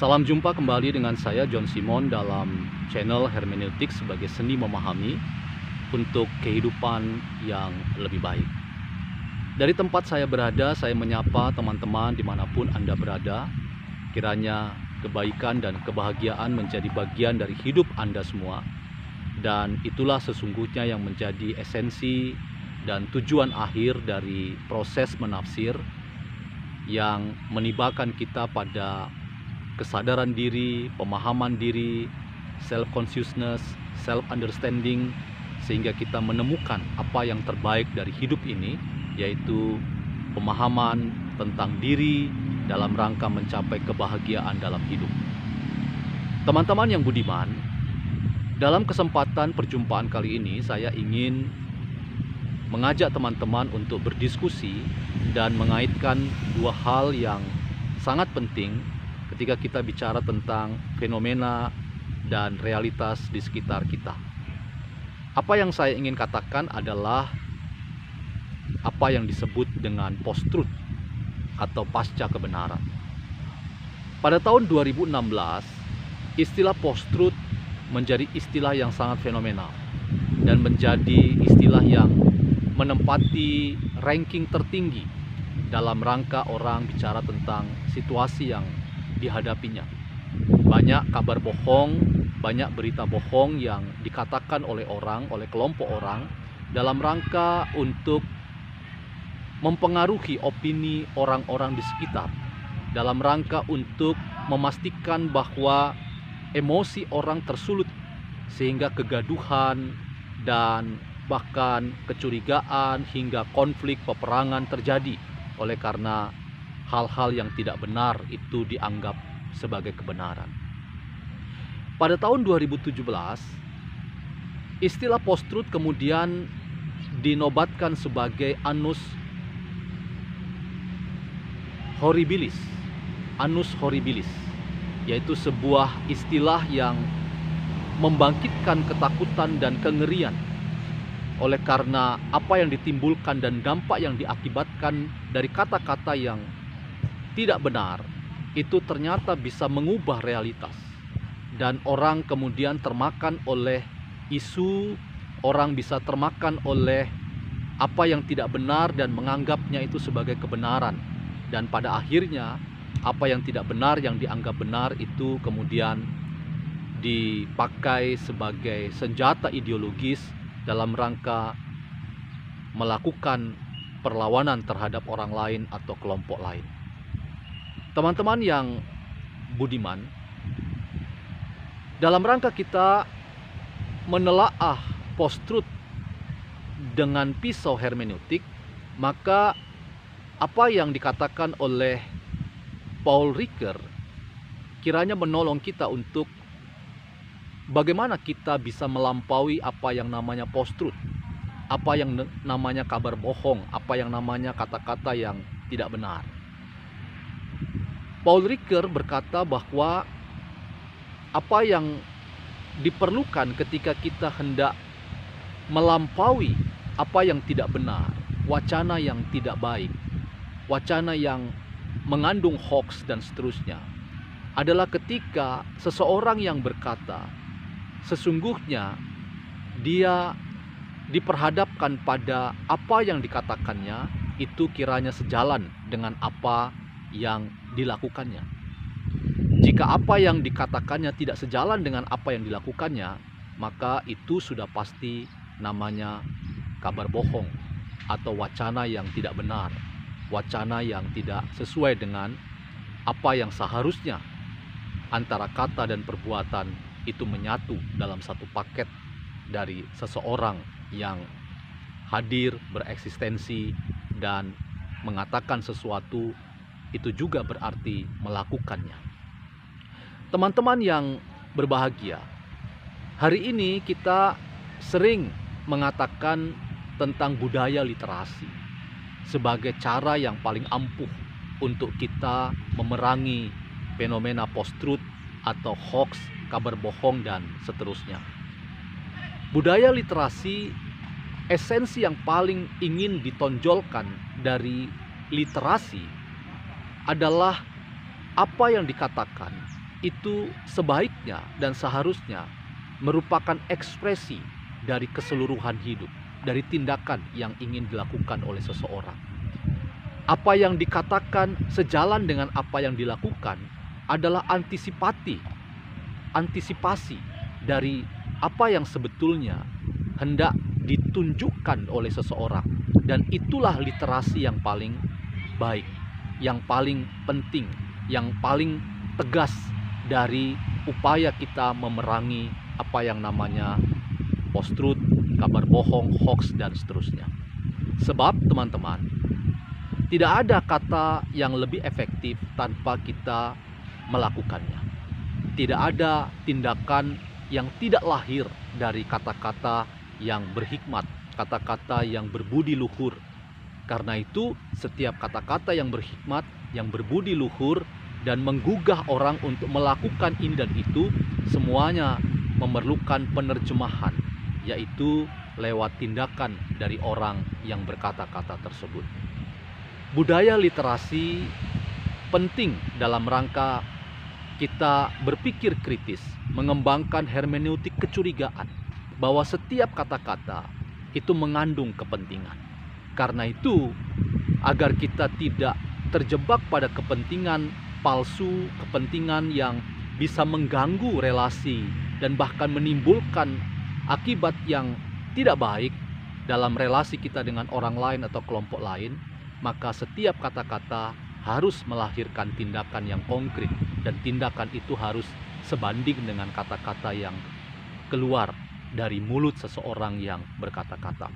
Salam jumpa kembali dengan saya John Simon dalam channel Hermeneutik sebagai seni memahami untuk kehidupan yang lebih baik. Dari tempat saya berada, saya menyapa teman-teman dimanapun Anda berada. Kiranya kebaikan dan kebahagiaan menjadi bagian dari hidup Anda semua. Dan itulah sesungguhnya yang menjadi esensi dan tujuan akhir dari proses menafsir yang menibakan kita pada kesadaran diri, pemahaman diri, self-consciousness, self-understanding, sehingga kita menemukan apa yang terbaik dari hidup ini, yaitu pemahaman tentang diri dalam rangka mencapai kebahagiaan dalam hidup. Teman-teman yang budiman, dalam kesempatan perjumpaan kali ini saya ingin mengajak teman-teman untuk berdiskusi dan mengaitkan dua hal yang sangat penting ketika kita bicara tentang fenomena dan realitas di sekitar kita. Apa yang saya ingin katakan adalah apa yang disebut dengan post-truth atau pasca kebenaran. Pada tahun 2016, istilah post-truth menjadi istilah yang sangat fenomenal dan menjadi istilah yang menempati ranking tertinggi dalam rangka orang bicara tentang situasi yang dihadapinya. Banyak kabar bohong, banyak berita bohong yang dikatakan oleh kelompok orang dalam rangka untuk mempengaruhi opini orang-orang di sekitar, dalam rangka untuk memastikan bahwa emosi orang tersulut sehingga kegaduhan dan bahkan kecurigaan hingga konflik peperangan terjadi oleh karena hal-hal yang tidak benar itu dianggap sebagai kebenaran. Pada tahun 2017, istilah post-truth kemudian dinobatkan sebagai annus horribilis. Annus horribilis, yaitu sebuah istilah yang membangkitkan ketakutan dan kengerian oleh karena apa yang ditimbulkan dan dampak yang diakibatkan dari kata-kata yang tidak benar itu ternyata bisa mengubah realitas, dan orang kemudian termakan oleh isu, orang bisa termakan oleh apa yang tidak benar dan menganggapnya itu sebagai kebenaran, dan pada akhirnya apa yang tidak benar yang dianggap benar itu kemudian dipakai sebagai senjata ideologis dalam rangka melakukan perlawanan terhadap orang lain atau kelompok lain. Teman-teman yang budiman, dalam rangka kita menelaah post-truth dengan pisau hermeneutik, maka apa yang dikatakan oleh Paul Ricoeur kiranya menolong kita untuk bagaimana kita bisa melampaui apa yang namanya post-truth, apa yang namanya kabar bohong, apa yang namanya kata-kata yang tidak benar. Paul Ricoeur berkata bahwa apa yang diperlukan ketika kita hendak melampaui apa yang tidak benar, wacana yang tidak baik, wacana yang mengandung hoax dan seterusnya, adalah ketika seseorang yang berkata sesungguhnya dia diperhadapkan pada apa yang dikatakannya itu kiranya sejalan dengan apa yang dilakukannya. Jika apa yang dikatakannya tidak sejalan dengan apa yang dilakukannya, maka itu sudah pasti namanya kabar bohong atau wacana yang tidak benar, wacana yang tidak sesuai dengan apa yang seharusnya antara kata dan perbuatan itu menyatu dalam satu paket dari seseorang yang hadir, bereksistensi, dan mengatakan sesuatu itu juga berarti melakukannya. Teman-teman yang berbahagia, hari ini kita sering mengatakan tentang budaya literasi sebagai cara yang paling ampuh untuk kita memerangi fenomena post-truth atau hoax, kabar bohong, dan seterusnya. Budaya literasi, esensi yang paling ingin ditonjolkan dari literasi adalah apa yang dikatakan itu sebaiknya dan seharusnya merupakan ekspresi dari keseluruhan hidup, dari tindakan yang ingin dilakukan oleh seseorang. Apa yang dikatakan sejalan dengan apa yang dilakukan adalah antisipasi dari apa yang sebetulnya hendak ditunjukkan oleh seseorang. Dan itulah literasi yang paling baik, yang paling penting, yang paling tegas dari upaya kita memerangi apa yang namanya post-truth, kabar bohong, hoax, dan seterusnya. Sebab teman-teman, tidak ada kata yang lebih efektif tanpa kita melakukannya. Tidak ada tindakan yang tidak lahir dari kata-kata yang berhikmat, kata-kata yang berbudi luhur. Karena itu, setiap kata-kata yang berhikmat, yang berbudi luhur, dan menggugah orang untuk melakukan ini dan itu, semuanya memerlukan penerjemahan, yaitu lewat tindakan dari orang yang berkata-kata tersebut. Budaya literasi penting dalam rangka kita berpikir kritis, mengembangkan hermeneutik kecurigaan, bahwa setiap kata-kata itu mengandung kepentingan. Karena itu, agar kita tidak terjebak pada kepentingan palsu, kepentingan yang bisa mengganggu relasi dan bahkan menimbulkan akibat yang tidak baik dalam relasi kita dengan orang lain atau kelompok lain, maka setiap kata-kata harus melahirkan tindakan yang konkret, dan tindakan itu harus sebanding dengan kata-kata yang keluar dari mulut seseorang yang berkata-kata.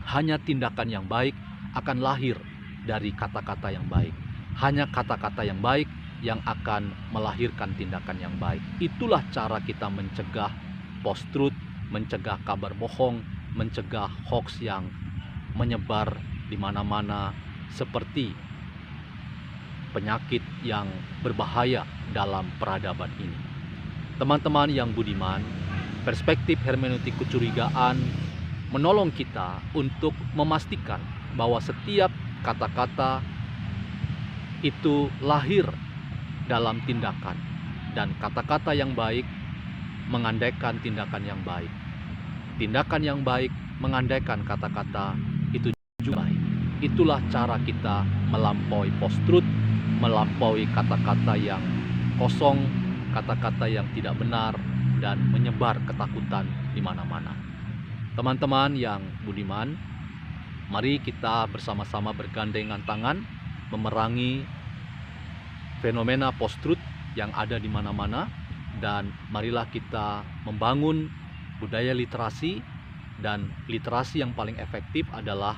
Hanya tindakan yang baik akan lahir dari kata-kata yang baik. Hanya kata-kata yang baik yang akan melahirkan tindakan yang baik. Itulah cara kita mencegah post-truth, mencegah kabar bohong, mencegah hoax yang menyebar di mana-mana seperti penyakit yang berbahaya dalam peradaban ini. Teman-teman yang budiman, perspektif hermeneutik kecurigaan menolong kita untuk memastikan bahwa setiap kata-kata itu lahir dalam tindakan, dan kata-kata yang baik mengandaikan tindakan yang baik. Tindakan yang baik mengandaikan kata-kata itu juga baik. Itulah cara kita melampaui post-truth, melampaui kata-kata yang kosong, kata-kata yang tidak benar, dan menyebar ketakutan di mana-mana. Teman-teman yang budiman, mari kita bersama-sama bergandengan tangan memerangi fenomena post-truth yang ada di mana-mana, dan marilah kita membangun budaya literasi. Dan literasi yang paling efektif adalah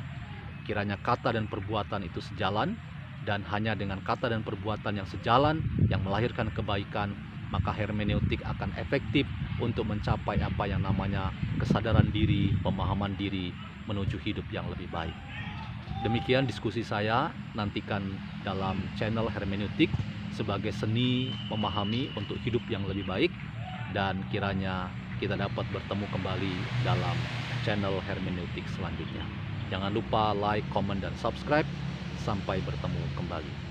kiranya kata dan perbuatan itu sejalan, dan hanya dengan kata dan perbuatan yang sejalan yang melahirkan kebaikan, maka hermeneutik akan efektif untuk mencapai apa yang namanya kesadaran diri, pemahaman diri menuju hidup yang lebih baik. Demikian diskusi saya, nantikan dalam channel hermeneutik sebagai seni memahami untuk hidup yang lebih baik, dan kiranya kita dapat bertemu kembali dalam channel hermeneutik selanjutnya. Jangan lupa like, comment, dan subscribe. Sampai bertemu kembali.